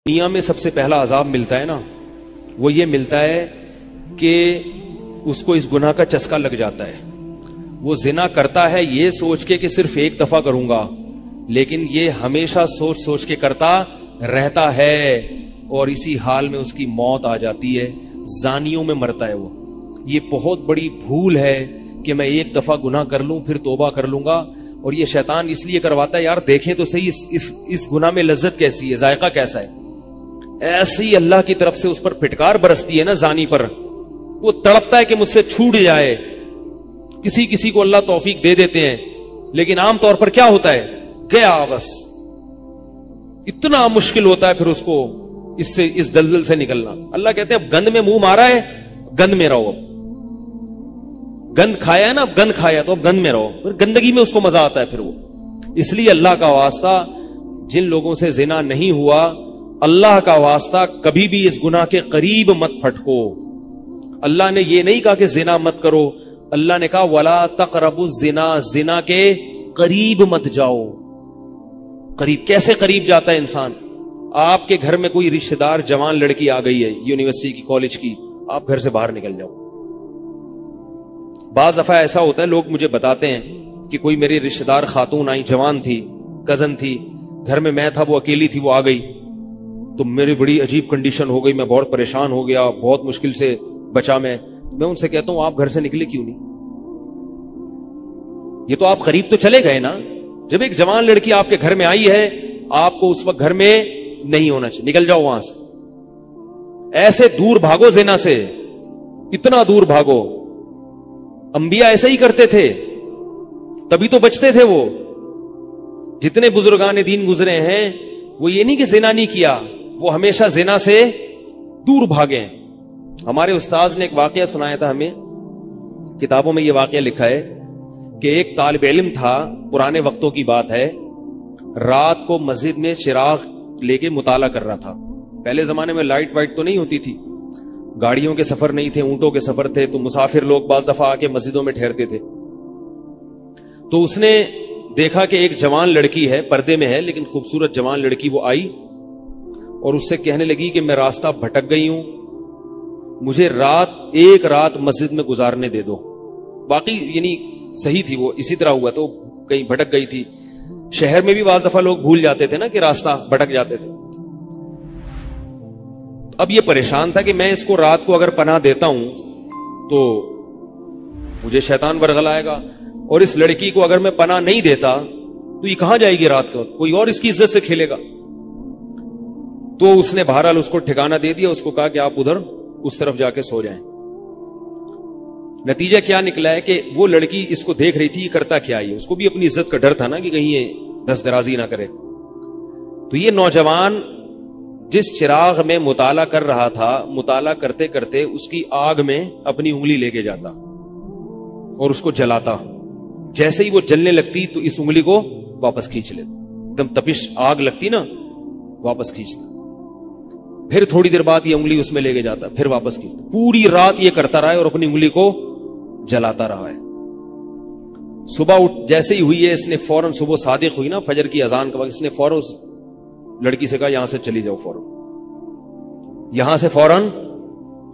دنیا میں سب سے پہلا عذاب ملتا ہے نا، وہ یہ ملتا ہے کہ اس کو اس گناہ کا چسکا لگ جاتا ہے. وہ زنا کرتا ہے یہ سوچ کے کہ صرف ایک دفعہ کروں گا، لیکن یہ ہمیشہ سوچ سوچ کے کرتا رہتا ہے اور اسی حال میں اس کی موت آ جاتی ہے. زانیوں میں مرتا ہے وہ. یہ بہت بڑی بھول ہے کہ میں ایک دفعہ گناہ کر لوں پھر توبہ کر لوں گا. اور یہ شیطان اس لیے کرواتا ہے، یار دیکھیں تو صحیح اس گناہ میں لذت کیسی ہے، ذائقہ کیسا ہے. ایسے ہی اللہ کی طرف سے اس پر پھٹکار برستی ہے نا زانی پر، وہ تڑپتا ہے کہ مجھ سے چھوٹ جائے. کسی کو اللہ توفیق دے دیتے ہیں، لیکن عام طور پر کیا ہوتا ہے، گیا بس. اتنا مشکل ہوتا ہے پھر اس کو اس دلدل سے نکلنا. اللہ کہتے ہیں اب گند میں منہ مارا ہے، گند میں رہو. اب گند کھایا ہے نا، اب گند کھایا تو اب گند میں رہو. پھر گندگی میں اس کو مزہ آتا ہے پھر وہ. اس لیے اللہ کا واسطہ جن لوگوں سے زنا نہیں ہوا، اللہ کا واسطہ کبھی بھی اس گناہ کے قریب مت پھٹکو. اللہ نے یہ نہیں کہا کہ زنا مت کرو، اللہ نے کہا وَلَا تَقْرَبُوا الزِّنَا، زنا کے قریب مت جاؤ. قریب کیسے قریب جاتا ہے انسان؟ آپ کے گھر میں کوئی رشتہ دار جوان لڑکی آ گئی ہے یونیورسٹی کی، کالج کی، آپ گھر سے باہر نکل جاؤ. بعض دفعہ ایسا ہوتا ہے، لوگ مجھے بتاتے ہیں کہ کوئی میری رشتہ دار خاتون آئی، جوان تھی، کزن تھی، گھر میں تھا، وہ اکیلی تھی، وہ آ گئی تو میری بڑی عجیب کنڈیشن ہو گئی، میں بہت پریشان ہو گیا، بہت مشکل سے بچا. میں ان سے کہتا ہوں آپ گھر سے نکلے کیوں نہیں؟ یہ تو آپ قریب تو چلے گئے نا. جب ایک جوان لڑکی آپ کے گھر میں آئی ہے، آپ کو اس وقت گھر میں نہیں ہونا چاہیے، نکل جاؤ وہاں سے. ایسے دور بھاگو زنا سے، اتنا دور بھاگو. انبیاء ایسا ہی کرتے تھے، تبھی تو بچتے تھے. وہ جتنے بزرگان دین گزرے ہیں وہ یہ نہیں کہ زنا نہیں کیا، وہ ہمیشہ زنا سے دور بھاگے. ہمارے استاذ نے ایک واقعہ سنایا تھا ہمیں، کتابوں میں یہ واقعہ لکھا ہے کہ ایک طالب علم تھا، پرانے وقتوں کی بات ہے، رات کو مسجد میں چراغ لے کے مطالعہ کر رہا تھا. پہلے زمانے میں لائٹ وائٹ تو نہیں ہوتی تھی، گاڑیوں کے سفر نہیں تھے، اونٹوں کے سفر تھے، تو مسافر لوگ بعض دفعہ آ کے مسجدوں میں ٹھہرتے تھے. تو اس نے دیکھا کہ ایک جوان لڑکی ہے، پردے میں ہے لیکن خوبصورت جوان لڑکی. وہ آئی اور اس سے کہنے لگی کہ میں راستہ بھٹک گئی ہوں، مجھے ایک رات مسجد میں گزارنے دے دو. واقعی یعنی صحیح تھی، وہ اسی طرح ہوا تو کہیں بھٹک گئی تھی. شہر میں بھی بعض دفعہ لوگ بھول جاتے تھے نا کہ راستہ بھٹک جاتے تھے. اب یہ پریشان تھا کہ میں اس کو رات کو اگر پناہ دیتا ہوں تو مجھے شیطان ورغلائے گا، اور اس لڑکی کو اگر میں پناہ نہیں دیتا تو یہ کہاں جائے گی رات کو، کوئی اور اس کی عزت سے کھیلے گا. تو اس نے بہرحال اس کو ٹھکانہ دے دیا، اس کو کہا کہ آپ ادھر اس طرف جا کے سو جائیں. نتیجہ کیا نکلا ہے کہ وہ لڑکی اس کو دیکھ رہی تھی یہ کرتا کیا ہے، اس کو بھی اپنی عزت کا ڈر تھا نا کہ کہیں یہ دست درازی نہ کرے. تو یہ نوجوان جس چراغ میں مطالعہ کر رہا تھا، مطالعہ کرتے کرتے اس کی آگ میں اپنی انگلی لے کے جاتا اور اس کو جلاتا. جیسے ہی وہ جلنے لگتی تو اس انگلی کو واپس کھینچ لیتا، ایک دم تپش آگ لگتی نا، واپس کھینچتا. پھر تھوڑی دیر بعد یہ انگلی اس میں لے کے جاتا، پھر واپس کھینچتا. پوری رات یہ کرتا رہا ہے اور اپنی انگلی کو جلاتا رہا ہے. صبح جیسے ہی ہوئی ہے، اس نے فوراً، صبح صادق ہوئی نا فجر کی اذان کا وقت، اس نے فوراً اس لڑکی سے کہا یہاں سے چلی جاؤ، فوراً یہاں سے فوراً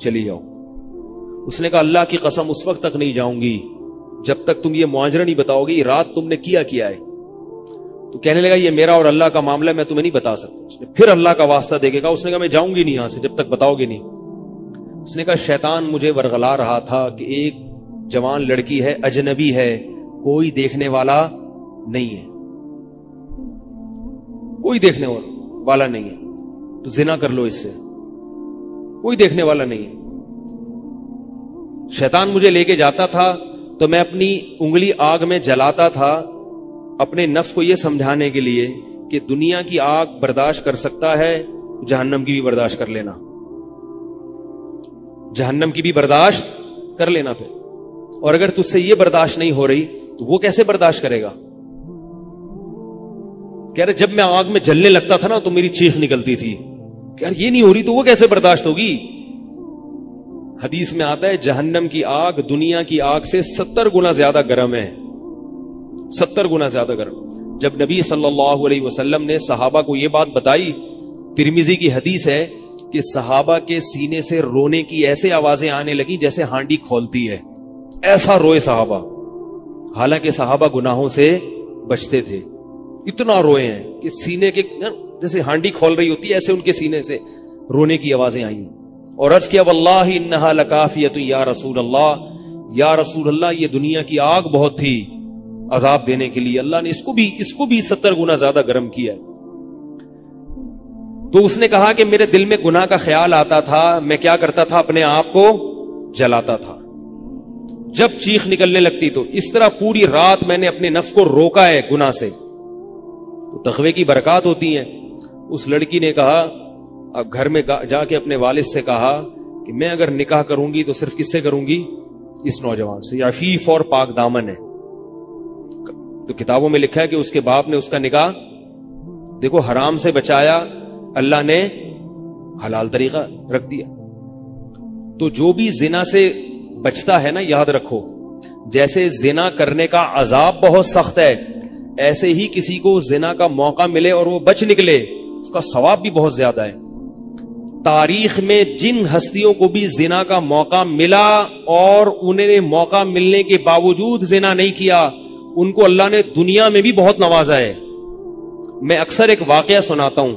چلی جاؤ. اس نے کہا اللہ کی قسم اس وقت تک نہیں جاؤں گی جب تک تم یہ معاجرہ نہیں بتاؤ گی رات تم نے کیا ہے. تو کہنے لگا یہ میرا اور اللہ کا معاملہ ہے، میں تمہیں نہیں بتا سکتا. اس نے پھر اللہ کا واسطہ دے کے کہا، اس نے کہا میں جاؤں گی نہیں یہاں سے جب تک بتاؤ گی نہیں. اس نے کہا شیطان مجھے ورغلا رہا تھا کہ ایک جوان لڑکی ہے، اجنبی ہے، کوئی دیکھنے والا نہیں ہے، کوئی دیکھنے والا نہیں ہے، تو زنا کر لو اس سے، کوئی دیکھنے والا نہیں ہے. شیطان مجھے لے کے جاتا تھا تو میں اپنی انگلی آگ میں جلاتا تھا، اپنے نفس کو یہ سمجھانے کے لیے کہ دنیا کی آگ برداشت کر سکتا ہے، جہنم کی بھی برداشت کر لینا، جہنم کی بھی برداشت کر لینا. پھر اور اگر تجھ سے یہ برداشت نہیں ہو رہی تو وہ کیسے برداشت کرے گا؟ کہہ رہے جب میں آگ میں جلنے لگتا تھا نا تو میری چیخ نکلتی تھی کہ یار یہ نہیں ہو رہی تو وہ کیسے برداشت ہوگی. حدیث میں آتا ہے جہنم کی آگ دنیا کی آگ سے 70 گنا زیادہ گرم ہے، 70 گنا زیادہ گرم. جب نبی صلی اللہ علیہ وسلم نے صحابہ کو یہ بات بتائی तिरमिजी की हदीस है कि सहाबा के सीने से रोने की ऐसे आवाजें आने लगी जैसे हांडी खोलती है, ऐसा रोए सहाबा। हालांकि सहाबा गुनाहों से बचते थे, इतना रोए हैं कि सीने के जैसे हांडी खोल रही होती है ऐसे उनके सीने से रोने की आवाजें आई। और अर्ज किया वल्लाहि इन्नहा लकाफियतु या रसूल अल्लाह, या रसूल अल्लाह ये दुनिया की आग बहुत थी अजाब देने के लिए, अल्लाह ने इसको भी 70 गुना ज्यादा गर्म किया। तो उसने कहा कि मेरे दिल में गुनाह का ख्याल आता था, मैं क्या करता था, अपने आप को जलाता था जब चीख निकलने लगती। तो इस तरह पूरी रात मैंने अपने नफ्स को रोका है गुनाह से। तो तकवे की बरकत होती है। उस लड़की ने कहा, अब घर में जाके अपने वालिद से कहा कि मैं अगर निकाह करूंगी तो सिर्फ किससे करूंगी, इस नौजवान से, अफीफ और पाक दामन है। तो किताबों में लिखा है कि उसके बाप ने उसका निकाह देखो हराम से बचाया, अल्लाह ने हलाल तरीका रख दिया। तो जो भी जिना से बचता है ना, याद रखो, जैसे जिना करने का अजाब बहुत सख्त है, ऐसे ही किसी को जिना का मौका मिले और वो बच निकले, उसका सवाब भी बहुत ज्यादा है। तारीख में जिन हस्तियों को भी जिना का मौका मिला और उन्हें मौका मिलने के बावजूद जिना नहीं किया, उनको अल्लाह ने दुनिया में भी बहुत नवाजा है। मैं अक्सर एक वाकया सुनाता हूं।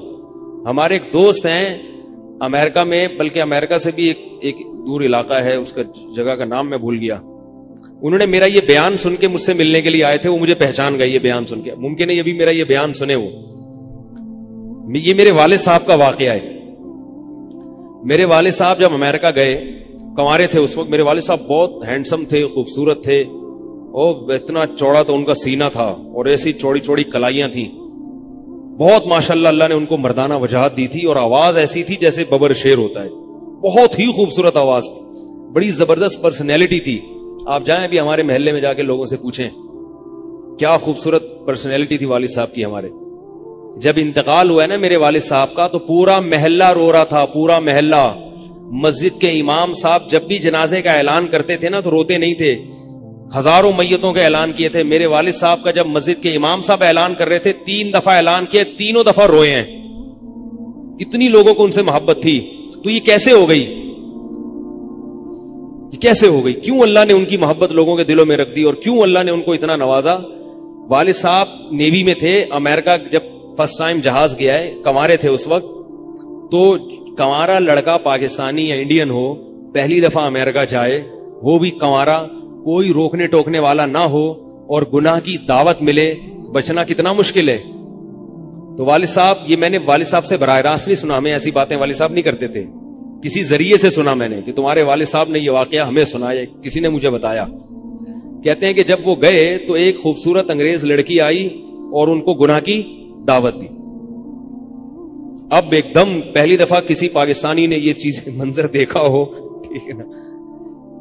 हमारे एक दोस्त हैं अमेरिका में, बल्कि अमेरिका से भी एक दूर इलाका है, उसका जगह का नाम मैं भूल गया। उन्होंने मेरा ये बयान सुन के मुझसे मिलने के लिए आए थे। वो मुझे पहचान गए ये बयान सुन के। मुमकिन है ये भी मेरा ये बयान सुने। वो ये मेरे वालिद साहब का वाकया है। मेरे वालिद साहब जब अमेरिका गए, कंवारे थे उस वक्त, मेरे वालिद साहब बहुत हैंडसम थे, खूबसूरत थे, और इतना चौड़ा तो उनका सीना था और ऐसी चौड़ी चौड़ी कलाइयां थी। बहुत माशाल्लाह अल्लाह ने उनको मर्दाना वजाहत दी थी और आवाज ऐसी थी जैसे बबर शेर होता है। बहुत ही खूबसूरत आवाज थी, बड़ी जबरदस्त पर्सनैलिटी थी। आप जाएं अभी हमारे महल्ले में जाके लोगों से पूछें क्या खूबसूरत पर्सनैलिटी थी वालिद साहब की हमारे। जब इंतकाल हुआ है ना मेरे वालिद साहब का, तो पूरा महल्ला रो रहा था, पूरा महल्ला। मस्जिद के इमाम साहब जब भी जनाजे का ऐलान करते थे ना तो रोते नहीं थे, हजारों मैयतों का ऐलान किए थे। मेरे वालिद साहब का जब मस्जिद के इमाम साहब ऐलान कर रहे थे, 3 दफा ऐलान किए, तीनों दफा रोए हैं। इतनी लोगों को उनसे मोहब्बत थी। तो ये कैसे हो गई, ये कैसे हो गई? क्यों अल्लाह ने उनकी मोहब्बत लोगों के दिलों में रख दी और क्यों अल्लाह ने उनको इतना नवाजा? वालिद साहब नेवी में थे। अमेरिका जब फर्स्ट टाइम जहाज गया है, कंवारे थे उस वक्त, तो कंवारा लड़का पाकिस्तानी या इंडियन हो, पहली दफा अमेरिका जाए, वो भी कंवारा, कोई रोकने टोकने वाला ना हो और गुनाह की दावत मिले, बचना कितना मुश्किल है। तो वालिद साहब, ये मैंने वालिद साहब से बराह रास्त नहीं सुना, हमें ऐसी बातें वालिद साहब नहीं करते थे, किसी जरिए से सुना मैंने कि तुम्हारे वालिद साहब ने ये वाकया हमें सुनाया, किसी ने मुझे बताया। कहते हैं कि जब वो गए तो एक खूबसूरत अंग्रेज लड़की आई और उनको गुनाह की दावत दी। अब एकदम पहली दफा किसी पाकिस्तानी ने ये चीज मंजर देखा हो, ठीक है ना,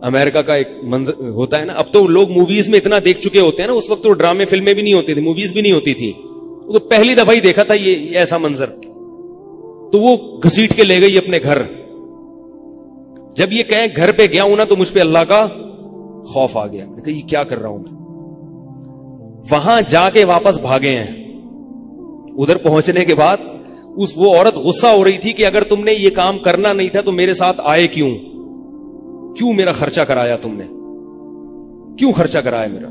अमेरिका का एक मंजर होता है ना। अब तो लोग मूवीज में इतना देख चुके होते हैं ना, उस वक्त तो ड्रामे फिल्में भी नहीं होती थी, मूवीज भी नहीं होती थी, तो पहली दफा ही देखा था ये ऐसा मंजर। तो वो घसीट के ले गई अपने घर। जब ये कहे घर पे गया हूं ना तो मुझ पे अल्लाह का खौफ आ गया। मैंने कहा ये क्या कर रहा हूं मैं। वहां जाके वापस भागे हैं। उधर पहुंचने के बाद वो औरत गुस्सा हो रही थी कि अगर तुमने ये काम करना नहीं था तो मेरे साथ आए क्यों, क्यों मेरा खर्चा कराया तुमने, क्यों खर्चा कराया मेरा।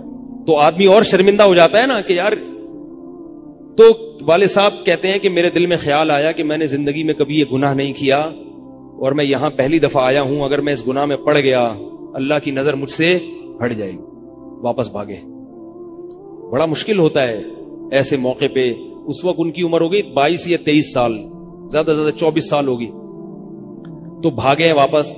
तो आदमी और शर्मिंदा हो जाता है ना कि यार। तो वालिद साहब कहते हैं कि मेरे दिल में ख्याल आया कि मैंने जिंदगी में कभी ये गुनाह नहीं किया और मैं यहां पहली दफा आया हूं, अगर मैं इस गुनाह में पड़ गया अल्लाह की नजर मुझसे हट जाएगी। वापस भागे। बड़ा मुश्किल होता है ऐसे मौके पे। उस वक्त उनकी उम्र हो गई 22 या 23 साल, ज्यादा से ज्यादा 24 साल होगी। तो भागे हैं वापस।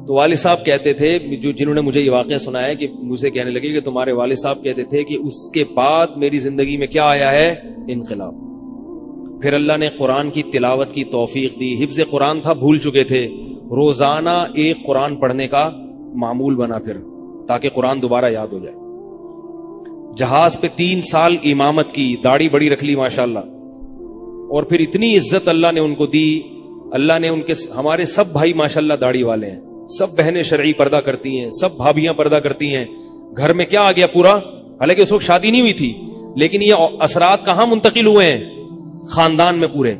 तो वालिद साहब कहते थे, जिन्होंने मुझे ये वाकया सुनाया, कि मुझे कहने लगे कि तुम्हारे वालिद साहब कहते थे कि उसके बाद मेरी जिंदगी में क्या आया है, इनकलाब। फिर अल्लाह ने कुरान की तिलावत की तौफीक दी। हिफ्ज़ कुरान था, भूल चुके थे, रोजाना एक कुरान पढ़ने का मामूल बना फिर, ताकि कुरान दोबारा याद हो जाए। जहाज पे 3 साल इमामत की, दाढ़ी बड़ी रख ली माशाल्लाह, और फिर इतनी इज्जत अल्लाह ने उनको दी। अल्लाह ने उनके, हमारे सब भाई माशाल्लाह दाढ़ी वाले हैं, सब बहनें शरई पर्दा करती हैं, सब भाभियां पर्दा करती हैं। घर में क्या आ गया पूरा, हालांकि उस वक्त शादी नहीं हुई थी, लेकिन ये असरात कहां मुंतकिल हुए हैं, खानदान में पूरे।